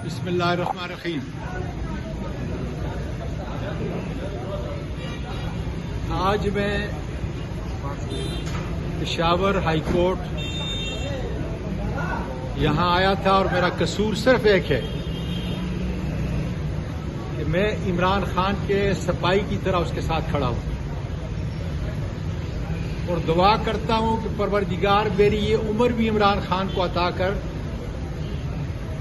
بسم اللہ الرحمن الرحیم۔ آج میں پشاور ہائی کورٹ یہاں آیا تھا اور میرا قصور صرف ایک ہے کہ میں عمران خان کے سپاہی کی طرح اس کے ساتھ کھڑا ہوں اور دعا کرتا ہوں کہ پروردگار میری یہ عمر بھی عمران خان کو عطا کر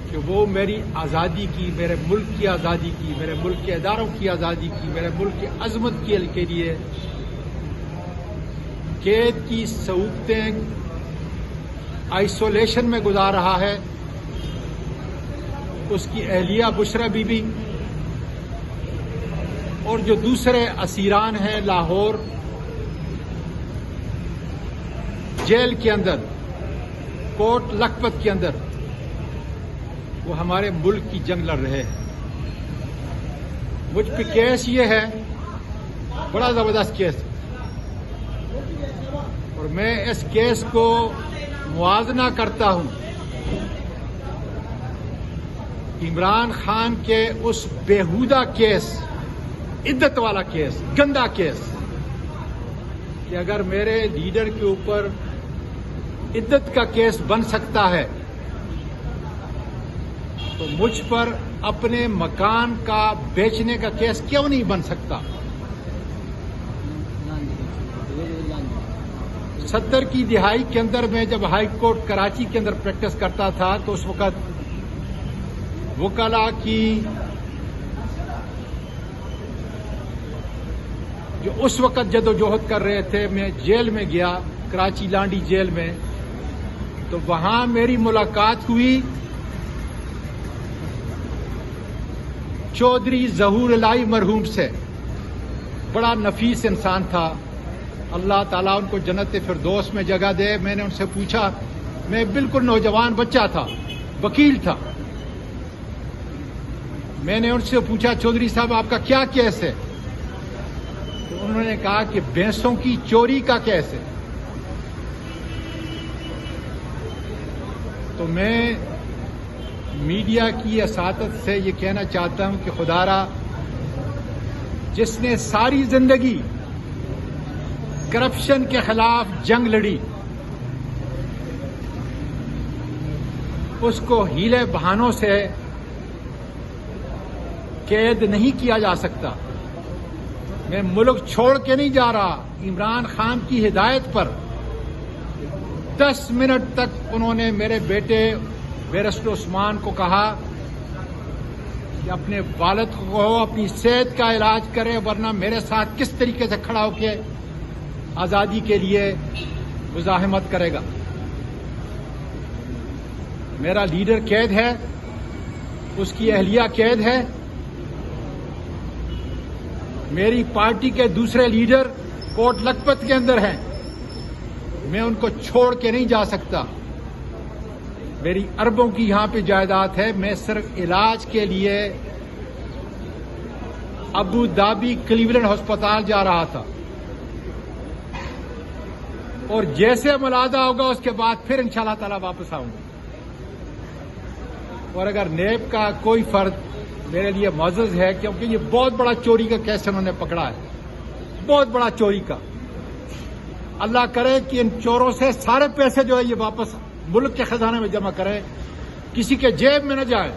کہ وہ میری آزادی کی، میرے ملک کی آزادی کی، میرے ملک کے اداروں کی آزادی کی، میرے ملک کی عظمت کے لیے قید کی سہولتیں آئسولیشن میں گزار رہا ہے، اس کی اہلیہ بشرا بی بی اور جو دوسرے اسیران ہیں لاہور جیل کے اندر، کوٹ لکھپت کے اندر، وہ ہمارے ملک کی جنگ لڑ رہے ہیں۔ مجھ پہ کیس یہ ہے، بڑا زبردست کیس، اور میں اس کیس کو موازنہ کرتا ہوں عمران خان کے اس بیہودہ کیس، عدت والا کیس، گندا کیس، کہ اگر میرے لیڈر کے اوپر عدت کا کیس بن سکتا ہے تو مجھ پر اپنے مکان کا بیچنے کا کیس کیوں نہیں بن سکتا؟ 70 کی دہائی کے اندر میں جب ہائی کورٹ کراچی کے اندر پریکٹس کرتا تھا تو اس وقت وکلاء کی جو اس وقت جدوجہد کر رہے تھے، میں جیل میں گیا، کراچی لانڈی جیل میں، تو وہاں میری ملاقات ہوئی چودھری ظہور الہی مرحوم سے۔ بڑا نفیس انسان تھا، اللہ تعالیٰ ان کو جنت فردوس میں جگہ دے۔ میں نے ان سے پوچھا، میں بالکل نوجوان بچہ تھا، وکیل تھا، میں نے ان سے پوچھا چودھری صاحب آپ کا کیا کیس ہے؟ تو انہوں نے کہا کہ بھینسوں کی چوری کا کیس ہے۔ تو میں میڈیا کی اساتذہ سے یہ کہنا چاہتا ہوں کہ خدا را، جس نے ساری زندگی کرپشن کے خلاف جنگ لڑی، اس کو ہیلے بہانوں سے قید نہیں کیا جا سکتا۔ میں ملک چھوڑ کے نہیں جا رہا۔ عمران خان کی ہدایت پر 10 منٹ تک انہوں نے میرے بیٹے بیرسٹر عثمان کو کہا کہ اپنے والد کو کہو اپنی صحت کا علاج کرے، ورنہ میرے ساتھ کس طریقے سے کھڑا ہو کے آزادی کے لیے مزاحمت کرے گا۔ میرا لیڈر قید ہے، اس کی اہلیہ قید ہے، میری پارٹی کے دوسرے لیڈر کوٹ لکھپت کے اندر ہیں، میں ان کو چھوڑ کے نہیں جا سکتا۔ میری اربوں کی یہاں پہ جائیداد ہے، میں صرف علاج کے لیے ابو دھابی کلیولینڈ ہسپتال جا رہا تھا، اور جیسے ملادہ ہوگا اس کے بعد پھر انشاءاللہ تعالی واپس آؤں گا۔ اور اگر نیب کا کوئی فرد میرے لیے معزز ہے، کیونکہ یہ بہت بڑا چوری کا کیس انہوں نے پکڑا ہے، بہت بڑا چوری کا، اللہ کرے کہ ان چوروں سے سارے پیسے جو ہے یہ واپس ملک کے خزانے میں جمع کرے، کسی کے جیب میں نہ جائے،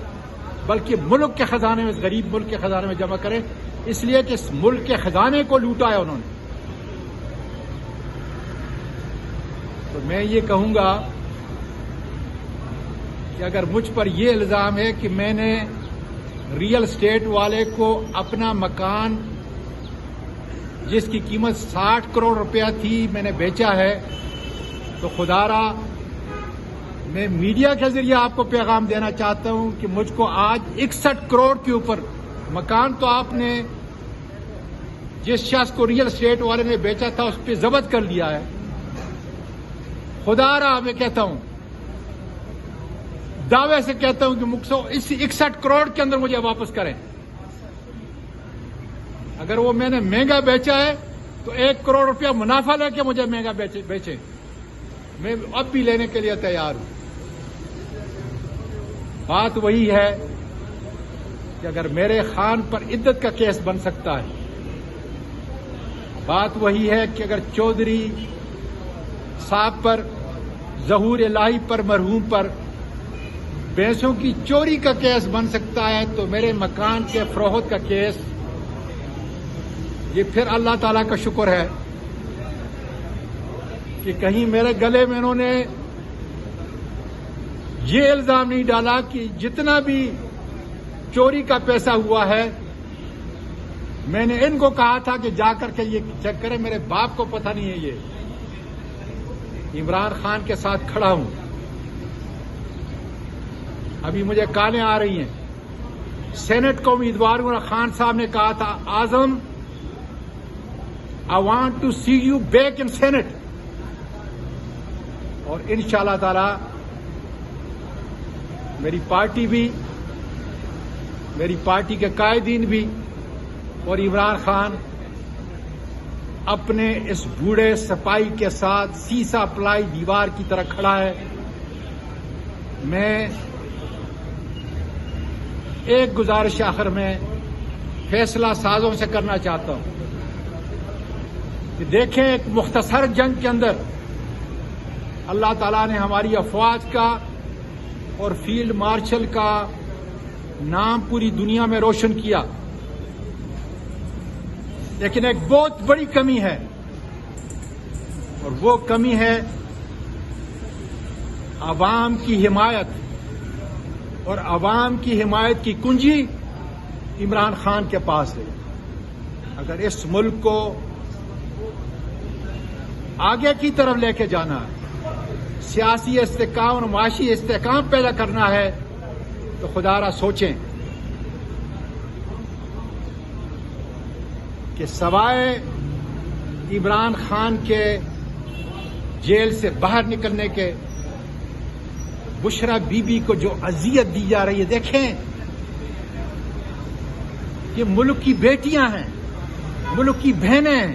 بلکہ ملک کے خزانے میں، غریب ملک کے خزانے میں جمع کرے، اس لیے کہ اس ملک کے خزانے کو لوٹا ہے انہوں نے۔ تو میں یہ کہوں گا کہ اگر مجھ پر یہ الزام ہے کہ میں نے ریئل اسٹیٹ والے کو اپنا مکان جس کی قیمت 60 کروڑ روپیہ تھی میں نے بیچا ہے، تو خدا را میں میڈیا کے ذریعے آپ کو پیغام دینا چاہتا ہوں کہ مجھ کو آج 61 کروڑ کے اوپر مکان تو آپ نے جس شخص کو ریئل اسٹیٹ والے نے بیچا تھا اس پہ ضبط کر لیا ہے۔ خدا را میں کہتا ہوں، دعوے سے کہتا ہوں کہ مجھ سے اس 61 کروڑ کے اندر مجھے واپس کریں۔ اگر وہ میں نے مہنگا بیچا ہے تو 1 کروڑ روپیہ منافع لے کے مجھے مہنگا بیچے، میں اب بھی لینے کے لیے تیار ہوں۔ بات وہی ہے کہ اگر میرے خان پر عدت کا کیس بن سکتا ہے، بات وہی ہے کہ اگر چودھری صاحب پر، ظہور الہی پر، مرحوم پر بھینسوں کی چوری کا کیس بن سکتا ہے تو میرے مکان کے فروخت کا کیس، یہ پھر اللہ تعالیٰ کا شکر ہے کہ کہیں میرے گلے میں انہوں نے یہ الزام نہیں ڈالا کہ جتنا بھی چوری کا پیسہ ہوا ہے میں نے ان کو کہا تھا کہ جا کر کے یہ چیک کریں، میرے باپ کو پتہ نہیں ہے، یہ عمران خان کے ساتھ کھڑا ہوں۔ ابھی مجھے کالیں آ رہی ہیں، سینٹ کو امیدوار عمران خان صاحب نے کہا تھا اعظم I want to see you back in Senate، اور انشاءاللہ تعالی میری پارٹی بھی، میری پارٹی کے قائدین بھی اور عمران خان اپنے اس بوڑھے سپاہی کے ساتھ سیسا پلائی دیوار کی طرح کھڑا ہے۔ میں ایک گزارش آخر میں فیصلہ سازوں سے کرنا چاہتا ہوں کہ دیکھیں، ایک مختصر جنگ کے اندر اللہ تعالیٰ نے ہماری افواج کا اور فیلڈ مارشل کا نام پوری دنیا میں روشن کیا، لیکن ایک بہت بڑی کمی ہے، اور وہ کمی ہے عوام کی حمایت، اور عوام کی حمایت کی کنجی عمران خان کے پاس ہے۔ اگر اس ملک کو آگے کی طرف لے کے جانا ہے، سیاسی استحکام اور معاشی استحکام پیدا کرنا ہے، تو خدا را سوچیں کہ سوائے عمران خان کے جیل سے باہر نکلنے کے بشرا بی بی کو جو اذیت دی جا رہی ہے، دیکھیں یہ ملک کی بیٹیاں ہیں، ملک کی بہنیں ہیں،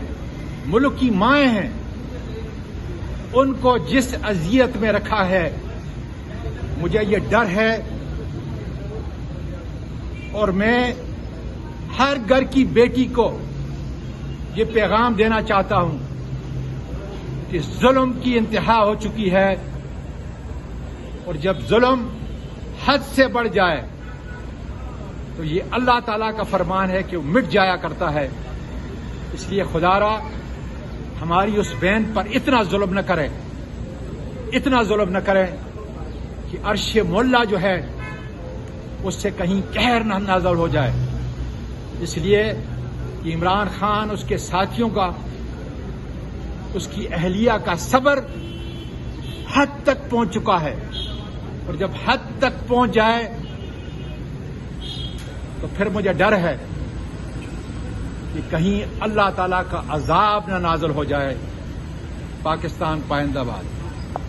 ملک کی مائیں ہیں، ان کو جس اذیت میں رکھا ہے، مجھے یہ ڈر ہے، اور میں ہر گھر کی بیٹی کو یہ پیغام دینا چاہتا ہوں کہ ظلم کی انتہا ہو چکی ہے، اور جب ظلم حد سے بڑھ جائے تو یہ اللہ تعالیٰ کا فرمان ہے کہ وہ مٹ جایا کرتا ہے۔ اس لیے خدا را ہماری اس بہن پر اتنا ظلم نہ کرے، اتنا ظلم نہ کرے کہ عرش مولا جو ہے اس سے کہیں قہر نہ نازل ہو جائے۔ اس لیے کہ عمران خان، اس کے ساتھیوں کا، اس کی اہلیہ کا صبر حد تک پہنچ چکا ہے، اور جب حد تک پہنچ جائے تو پھر مجھے ڈر ہے کہ کہیں اللہ تعالیٰ کا عذاب نہ نازل ہو جائے۔ پاکستان پائندہ باد۔